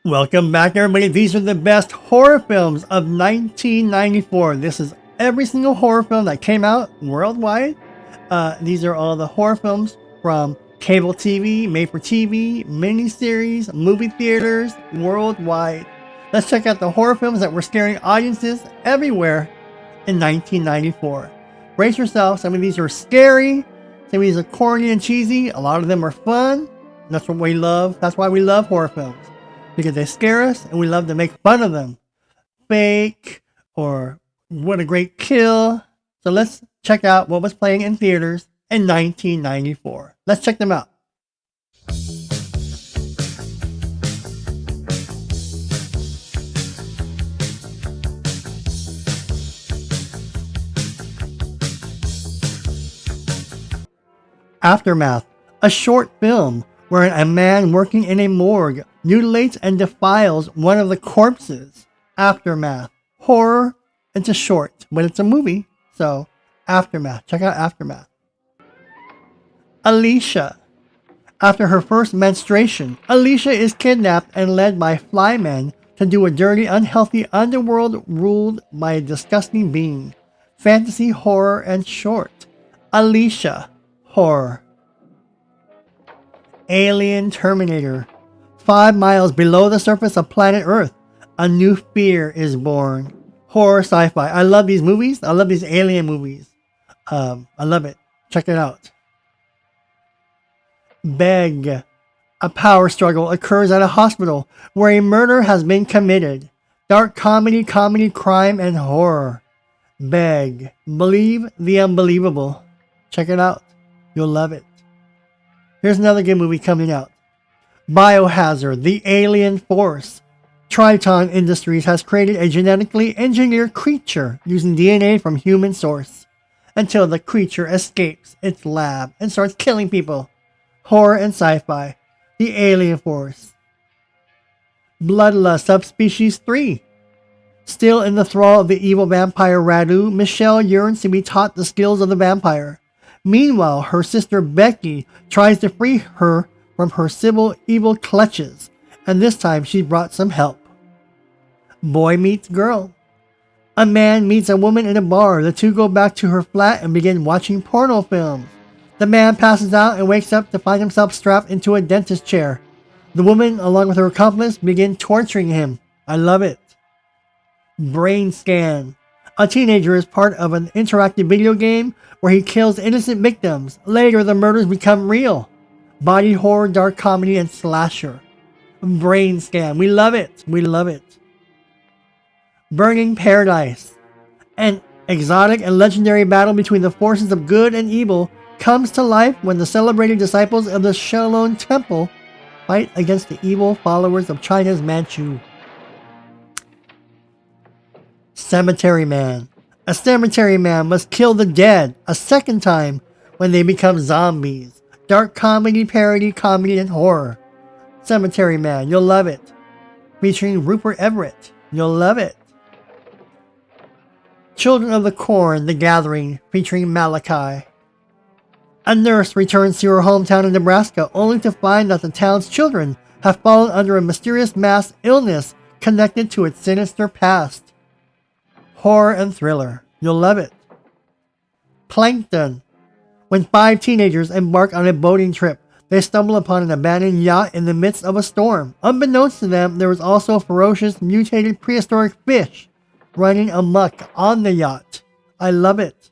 Welcome back, everybody. These are the best horror films of 1994. This is every single horror film that came out worldwide. These are all the horror films from cable TV, made-for-TV, miniseries, movie theaters, worldwide. Let's check out the horror films that were scaring audiences everywhere in 1994. Brace yourself. Some of these are scary. Some of these are corny and cheesy. A lot of them are fun. That's what we love. That's why we love horror films. Because they scare us and we love to make fun of them. Fake or what a great kill. So let's check out what was playing in theaters in 1994. Let's check them out. Aftermath, a short film wherein a man working in a morgue mutilates and defiles one of the corpses. Aftermath. Horror. It's a short, but it's a movie. So, Aftermath. Check out Aftermath. Alicia. After her first menstruation, Alicia is kidnapped and led by flymen to do a dirty, unhealthy underworld ruled by a disgusting being. Fantasy, horror, and short. Alicia. Horror. Alien Terminator. 5 miles below the surface of planet Earth, a new fear is born. Horror sci-fi. I love these movies. I love these alien movies. I love it. Check it out. Beg. A power struggle occurs at a hospital where a murder has been committed. Dark comedy, crime, and horror. Beg. Believe the unbelievable. Check it out. You'll love it. Here's another good movie coming out. Biohazard, the Alien Force. Triton Industries has created a genetically engineered creature using DNA from human source until the creature escapes its lab and starts killing people. Horror and sci-fi. The Alien Force. Bloodlust Subspecies 3. Still in the thrall of the evil vampire Radu, Michelle yearns to be taught the skills of the vampire. Meanwhile, her sister Becky tries to free her from her evil clutches, and this time she brought some help. Boy meets girl. A man meets a woman in a bar. The two go back to her flat and begin watching porno films. The man passes out and wakes up to find himself strapped into a dentist chair. The woman, along with her accomplice, begin torturing him. I love it. Brain Scan. A teenager is part of an interactive video game where he kills innocent victims. Later, the murders become real. Body horror, dark comedy, and slasher. Brain Scan. We love it. We love it. Burning Paradise. An exotic and legendary battle between the forces of good and evil comes to life when the celebrated disciples of the Shaolin Temple fight against the evil followers of China's Manchu. Cemetery Man. A cemetery man must kill the dead a second time when they become zombies. Dark comedy, parody, comedy, and horror. Cemetery Man, you'll love it. Featuring Rupert Everett, you'll love it. Children of the Corn, The Gathering, featuring Malachi. A nurse returns to her hometown in Nebraska only to find that the town's children have fallen under a mysterious mass illness connected to its sinister past. Horror and thriller, you'll love it. Plankton. When 5 teenagers embark on a boating trip, they stumble upon an abandoned yacht in the midst of a storm. Unbeknownst to them, there is also a ferocious, mutated prehistoric fish running amok on the yacht. I love it.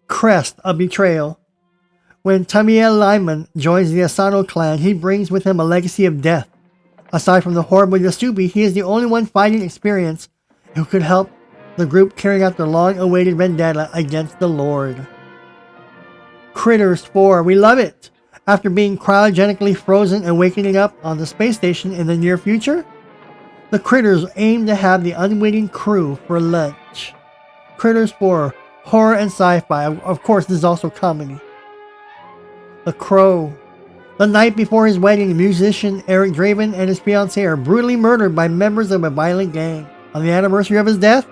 Crest, a betrayal. When Tamiel Lyman joins the Asano clan, he brings with him a legacy of death. Aside from the horrible Yasubi, he is the only one fighting experience who could help the group carrying out their long-awaited vendetta against the Lord. Critters 4, we love it! After being cryogenically frozen and waking up on the space station in the near future, the Critters aim to have the unwitting crew for lunch. Critters 4, horror and sci-fi. Of course, this is also comedy. The Crow. The night before his wedding, musician Eric Draven and his fiancée are brutally murdered by members of a violent gang. On the anniversary of his death,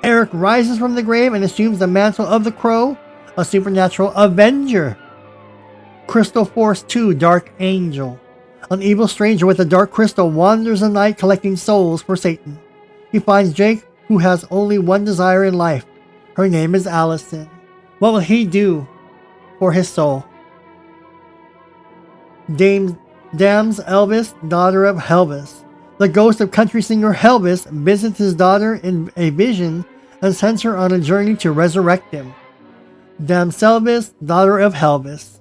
Eric rises from the grave and assumes the mantle of the Crow, a supernatural avenger. Crystal Force 2, Dark Angel. An evil stranger with a dark crystal wanders the night collecting souls for Satan. He finds Jake, who has only one desire in life. Her name is Allison. What will he do for his soul? Damns Elvis, daughter of Helvis. The ghost of country singer Helvis visits his daughter in a vision and sends her on a journey to resurrect him. Damns Elvis, daughter of Helvis.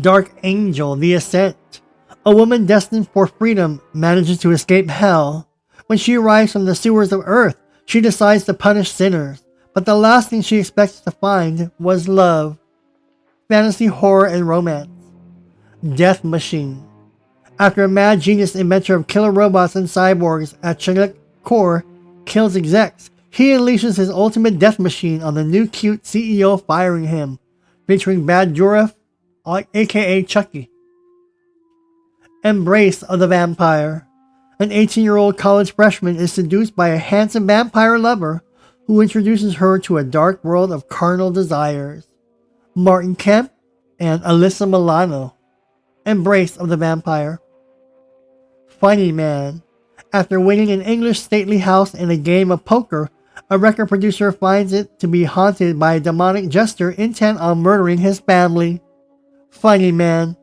Dark Angel, the Ascent. A woman destined for freedom manages to escape hell. When she arrives from the sewers of Earth, she decides to punish sinners, but the last thing she expects to find was love. Fantasy, horror, and romance. Death Machine. After a mad genius inventor of killer robots and cyborgs at Chinook Core kills execs, he unleashes his ultimate death machine on the new cute CEO firing him, featuring Bad Dourif, aka Chucky. Embrace of the Vampire. An 18-year-old college freshman is seduced by a handsome vampire lover who introduces her to a dark world of carnal desires. Martin Kemp and Alyssa Milano. Embrace of the Vampire. Funny Man. After winning an English stately house in a game of poker, a record producer finds it to be haunted by a demonic jester intent on murdering his family. Funny Man.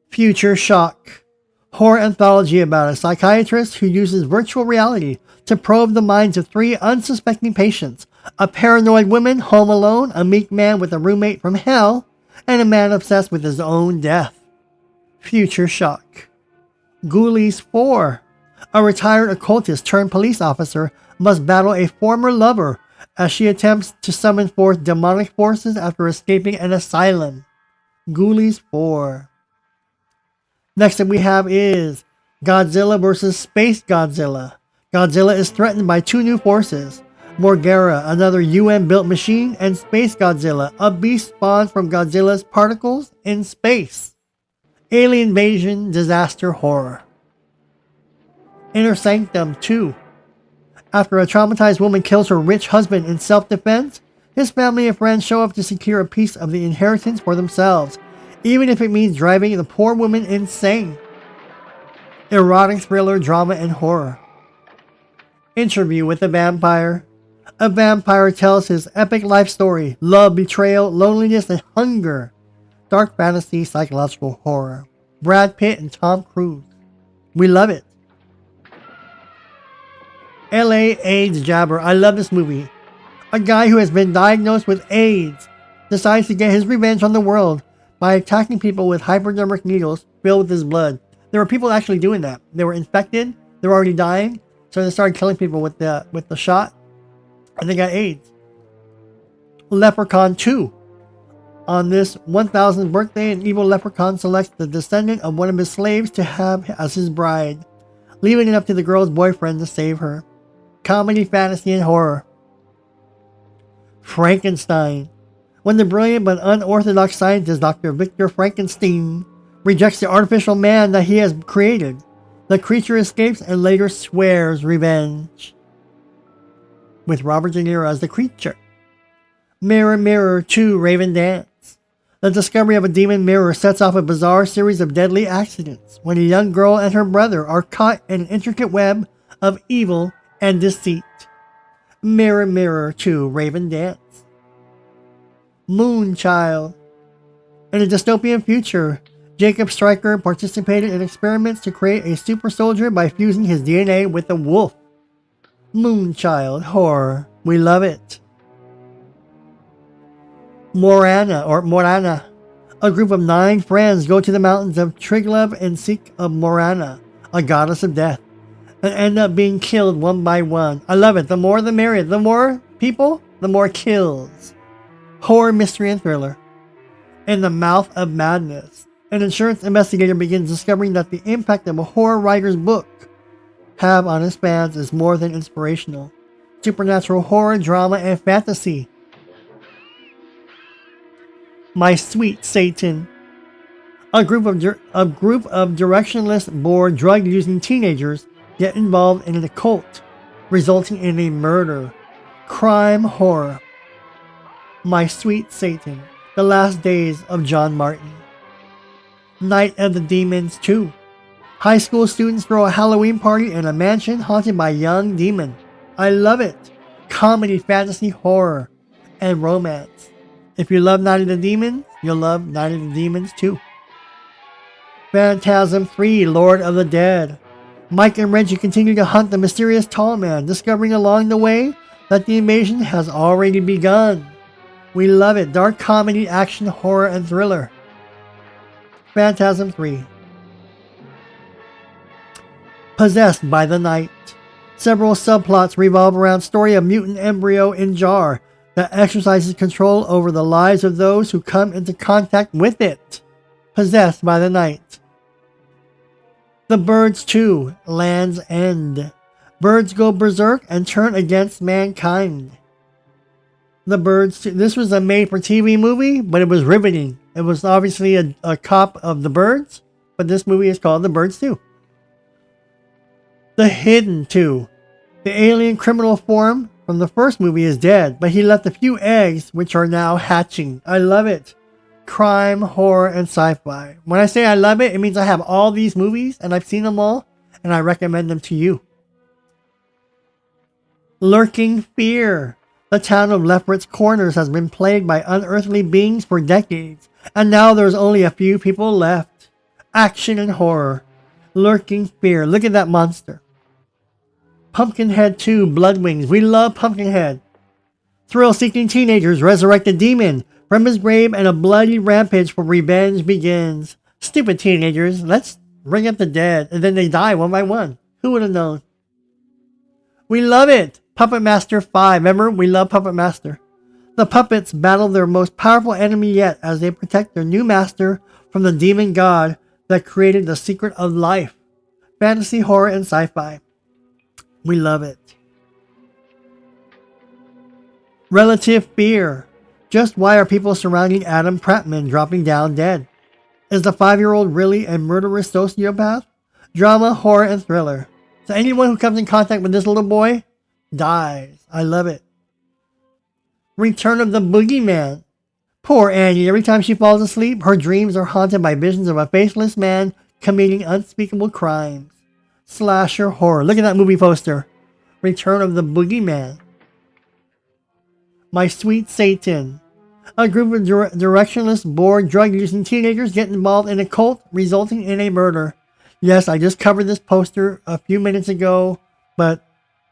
Future Shock. Horror anthology about a psychiatrist who uses virtual reality to probe the minds of 3 unsuspecting patients: a paranoid woman home alone, a meek man with a roommate from hell, and a man obsessed with his own death. Future Shock. Ghoulies 4. A retired occultist turned police officer must battle a former lover as she attempts to summon forth demonic forces after escaping an asylum. Ghoulies 4. Next up we have is Godzilla vs. Space Godzilla. Godzilla is threatened by 2 new forces: Morgera, another UN-built machine, and Space Godzilla, a beast spawned from Godzilla's particles in space. Alien Invasion Disaster Horror. Inner Sanctum 2. After a traumatized woman kills her rich husband in self-defense, his family and friends show up to secure a piece of the inheritance for themselves, even if it means driving the poor woman insane. Erotic thriller, drama, and horror. Interview with a Vampire. A vampire tells his epic life story: love, betrayal, loneliness, and hunger. Dark fantasy, psychological horror. Brad Pitt and Tom Cruise. We love it. LA AIDS Jabber. I love this movie. A guy who has been diagnosed with AIDS decides to get his revenge on the world by attacking people with hypodermic needles filled with his blood. There were people actually doing that. They were infected, they were already dying, so they started killing people with the shot, and they got AIDS. Leprechaun 2. On this 1000th birthday, an evil leprechaun selects the descendant of one of his slaves to have as his bride, leaving it up to the girl's boyfriend to save her. Comedy, fantasy, and horror. Frankenstein. When the brilliant but unorthodox scientist Dr. Victor Frankenstein rejects the artificial man that he has created, the creature escapes and later swears revenge. With Robert De Niro as the creature. Mirror, Mirror 2 Raven Dance. The discovery of a demon mirror sets off a bizarre series of deadly accidents when a young girl and her brother are caught in an intricate web of evil and deceit. Mirror, Mirror 2 Raven Dance. Moonchild. In a dystopian future, Jacob Stryker participated in experiments to create a super soldier by fusing his DNA with a wolf. Moonchild horror. We love it. Morana. A group of 9 friends go to the mountains of Triglav and seek of Morana, a goddess of death, and end up being killed one by one. I love it. The more the merrier. The more people, the more kills. Horror, mystery, and thriller. In the Mouth of Madness, an insurance investigator begins discovering that the impact of a horror writer's book have on his fans is more than inspirational. Supernatural horror, drama, and fantasy. My Sweet Satan. A group of directionless, bored, drug-using teenagers get involved in an occult, resulting in a murder. Crime horror. My Sweet Satan. The Last Days of John Martin. Night of the Demons 2. High school students throw a Halloween party in a mansion haunted by a young demon. I love it. Comedy, fantasy, horror, and romance. If you love Night of the Demons, you'll love Night of the Demons 2. Phantasm 3, Lord of the Dead. Mike and Reggie continue to hunt the mysterious tall man, discovering along the way that the invasion has already begun. We love it. Dark comedy, action, horror, and thriller. Phantasm 3. Possessed by the Night. Several subplots revolve around story of mutant embryo in jar that exercises control over the lives of those who come into contact with it. Possessed by the Night. The Birds 2, Land's End. Birds go berserk and turn against mankind. The Birds 2. This was a made-for-TV movie, but it was riveting. It was obviously a cop of The Birds, but this movie is called The Birds 2. The Hidden 2. The alien criminal form from the first movie is dead, but he left a few eggs which are now hatching. I love it. Crime, horror, and sci-fi. When I say I love it, it means I have all these movies and I've seen them all and I recommend them to you. Lurking Fear. The town of Lefferts Corners has been plagued by unearthly beings for decades, and now there's only a few people left. Action and horror. Lurking Fear. Look at that monster. Pumpkinhead 2, Bloodwings. We love Pumpkinhead. Thrill-seeking teenagers resurrect a demon from his grave and a bloody rampage for revenge begins. Stupid teenagers. Let's bring up the dead. And then they die one by one. Who would have known? We love it. Puppet Master 5. Remember? We love Puppet Master. The puppets battle their most powerful enemy yet as they protect their new master from the demon god that created the secret of life. Fantasy, horror, and sci-fi. We love it. Relative Fear. Just why are people surrounding Adam Prattman dropping down dead? Is the 5-year-old really a murderous sociopath? Drama, horror, and thriller. So anyone who comes in contact with this little boy dies. I love it. Return of the Boogeyman. Poor Annie. Every time she falls asleep, her dreams are haunted by visions of a faceless man committing unspeakable crimes. Slasher horror. Look at that movie poster. Return of the Boogeyman. My Sweet Satan. A group of directionless, bored, drug-using teenagers get involved in a cult, resulting in a murder. Yes, I just covered this poster a few minutes ago, but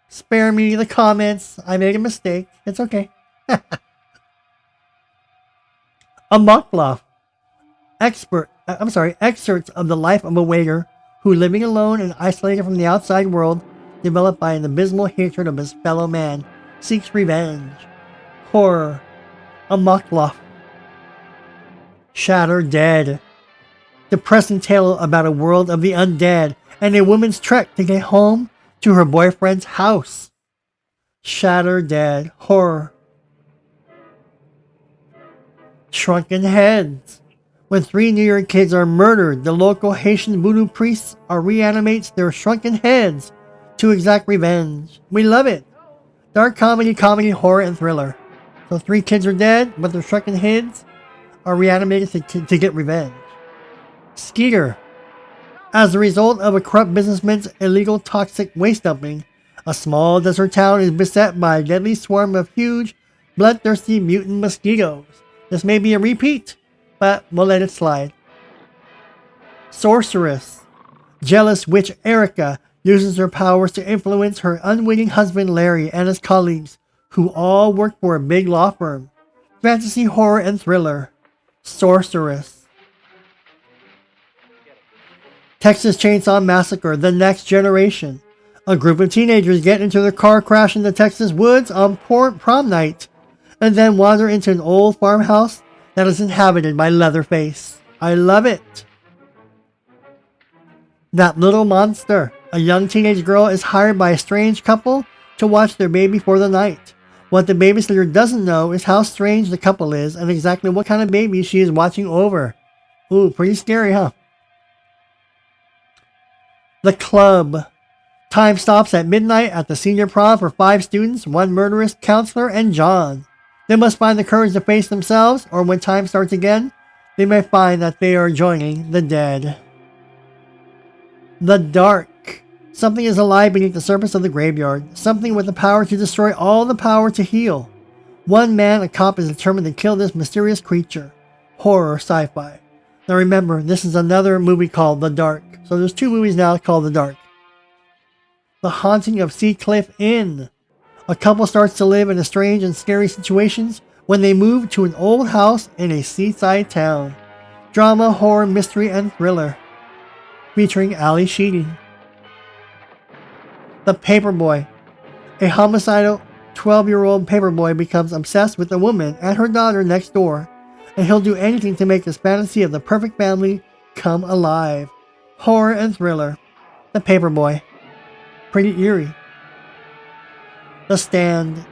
spare me the comments. I made a mistake. It's okay. Amok Bluff. Excerpts of the life of a waiter who, living alone and isolated from the outside world, developed by an abysmal hatred of his fellow man, seeks revenge. Horror. Amok Bluff. Shatter Dead. Depressing tale about a world of the undead and a woman's trek to get home to her boyfriend's house. Shatter Dead. Horror. Shrunken Heads. When 3 New York kids are murdered, the local Haitian voodoo priests reanimates their shrunken heads to exact revenge. We love it. Dark comedy, horror, and thriller. So 3 kids are dead, but their shrunken heads are reanimated to get revenge. Skeeter. As a result of a corrupt businessman's illegal toxic waste dumping, a small desert town is beset by a deadly swarm of huge, bloodthirsty mutant mosquitoes. This may be a repeat, but we'll let it slide. Sorceress. Jealous witch Erica uses her powers to influence her unwitting husband Larry and his colleagues, who all work for a big law firm. Fantasy, horror, and thriller. Sorceress. Texas Chainsaw Massacre, The Next Generation. A group of teenagers get into their car crash in the Texas woods on prom night, and then wander into an old farmhouse that is inhabited by Leatherface. I love it. That Little Monster. A young teenage girl is hired by a strange couple to watch their baby for the night. What the babysitter doesn't know is how strange the couple is and exactly what kind of baby she is watching over. Ooh, pretty scary, huh? The Club. Time stops at midnight at the senior prom for 5 students, 1 murderous counselor, and John. They must find the courage to face themselves, or when time starts again, they may find that they are joining the dead. The Dark. Something is alive beneath the surface of the graveyard. Something with the power to destroy all the power to heal. One man, a cop, is determined to kill this mysterious creature. Horror sci-fi. Now remember, this is another movie called The Dark. So there's 2 movies now called The Dark. The Haunting of Seacliff Inn. A couple starts to live in a strange and scary situations when they move to an old house in a seaside town. Drama, horror, mystery, and thriller. Featuring Ali Sheedy. The Paperboy. A homicidal 12-year-old paperboy becomes obsessed with a woman and her daughter next door, and he'll do anything to make his fantasy of the perfect family come alive. Horror and thriller. The Paperboy. Pretty eerie. The Stand.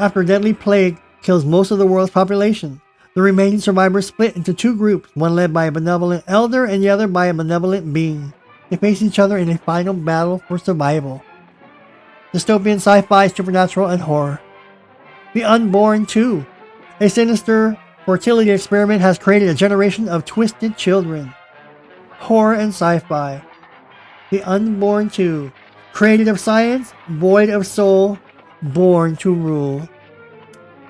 After a deadly plague kills most of the world's population, the remaining survivors split into 2 groups, one led by a benevolent elder and the other by a malevolent being. They face each other in a final battle for survival. Dystopian sci-fi, supernatural, and horror. The Unborn 2. A sinister fertility experiment has created a generation of twisted children. Horror and sci-fi. The Unborn 2. Created of science, void of soul, born to rule.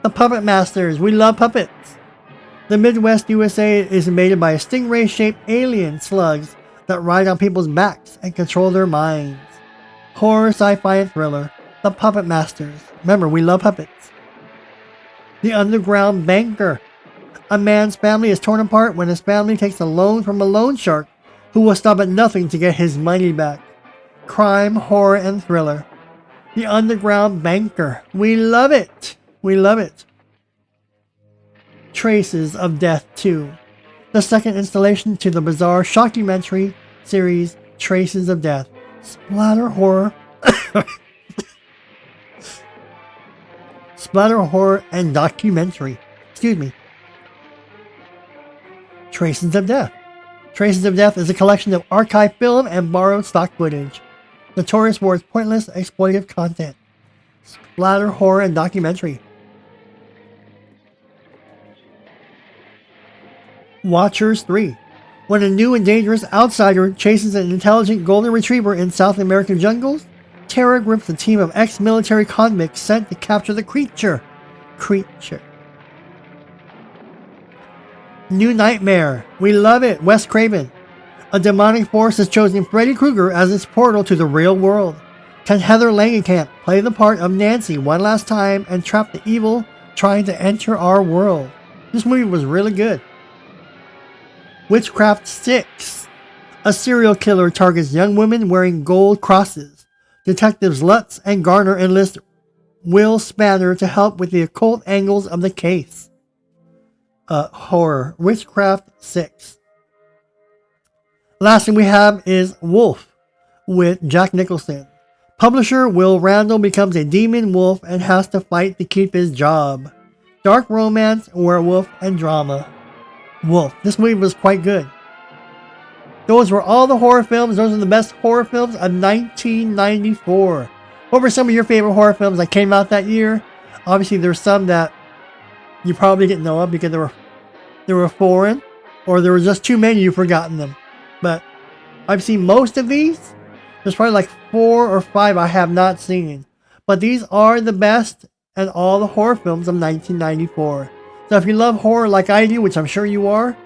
The Puppet Masters. We love puppets. The Midwest USA is invaded by stingray-shaped alien slugs that ride on people's backs and control their minds. Horror, sci-fi, and thriller. The Puppet Masters. Remember, we love puppets. The Underground Banker. A man's family is torn apart when his family takes a loan from a loan shark who will stop at nothing to get his money back. Crime, horror, and thriller. The Underground Banker. We love it. We love it. Traces of Death 2. The second installation to the bizarre shockumentary series Traces of Death. Splatter horror. Splatter horror and documentary. Excuse me. Traces of Death. Traces of Death is a collection of archived film and borrowed stock footage, notorious for its pointless, exploitive content. Splatter horror and documentary. Watchers 3. When a new and dangerous outsider chases an intelligent golden retriever in South American jungles, terror grips a team of ex-military convicts sent to capture the creature. New Nightmare. We love it. Wes Craven. A demonic force has chosen Freddy Krueger as its portal to the real world. Can Heather Langenkamp play the part of Nancy one last time and trap the evil trying to enter our world? This movie was really good. Witchcraft 6. A serial killer targets young women wearing gold crosses. Detectives Lutz and Garner enlist Will Spanner to help with the occult angles of the case. Horror. Witchcraft 6. Last thing we have is Wolf with Jack Nicholson. Publisher Will Randall becomes a demon wolf and has to fight to keep his job. Dark romance, werewolf, and drama. Wolf. This movie was quite good. Those were all the horror films. Those are the best horror films of 1994. What were some of your favorite horror films that came out that year? Obviously, there's some that you probably didn't know of because they were foreign, or there were just too many you've forgotten them. But I've seen most of these. There's probably like 4 or 5 I have not seen. But these are the best and all the horror films of 1994. So if you love horror like I do, which I'm sure you are,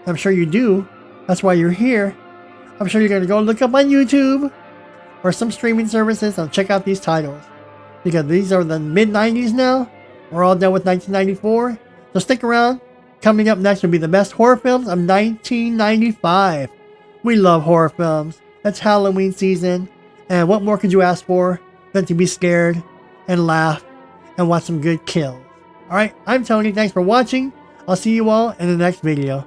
I'm sure you do, that's why you're here, I'm sure you're going to go look up on YouTube or some streaming services and check out these titles. Because these are the mid-90s now. We're all done with 1994. So stick around. Coming up next will be the best horror films of 1995. We love horror films. It's Halloween season. And what more could you ask for than to be scared and laugh and watch some good kills? Alright, I'm Tony. Thanks for watching. I'll see you all in the next video.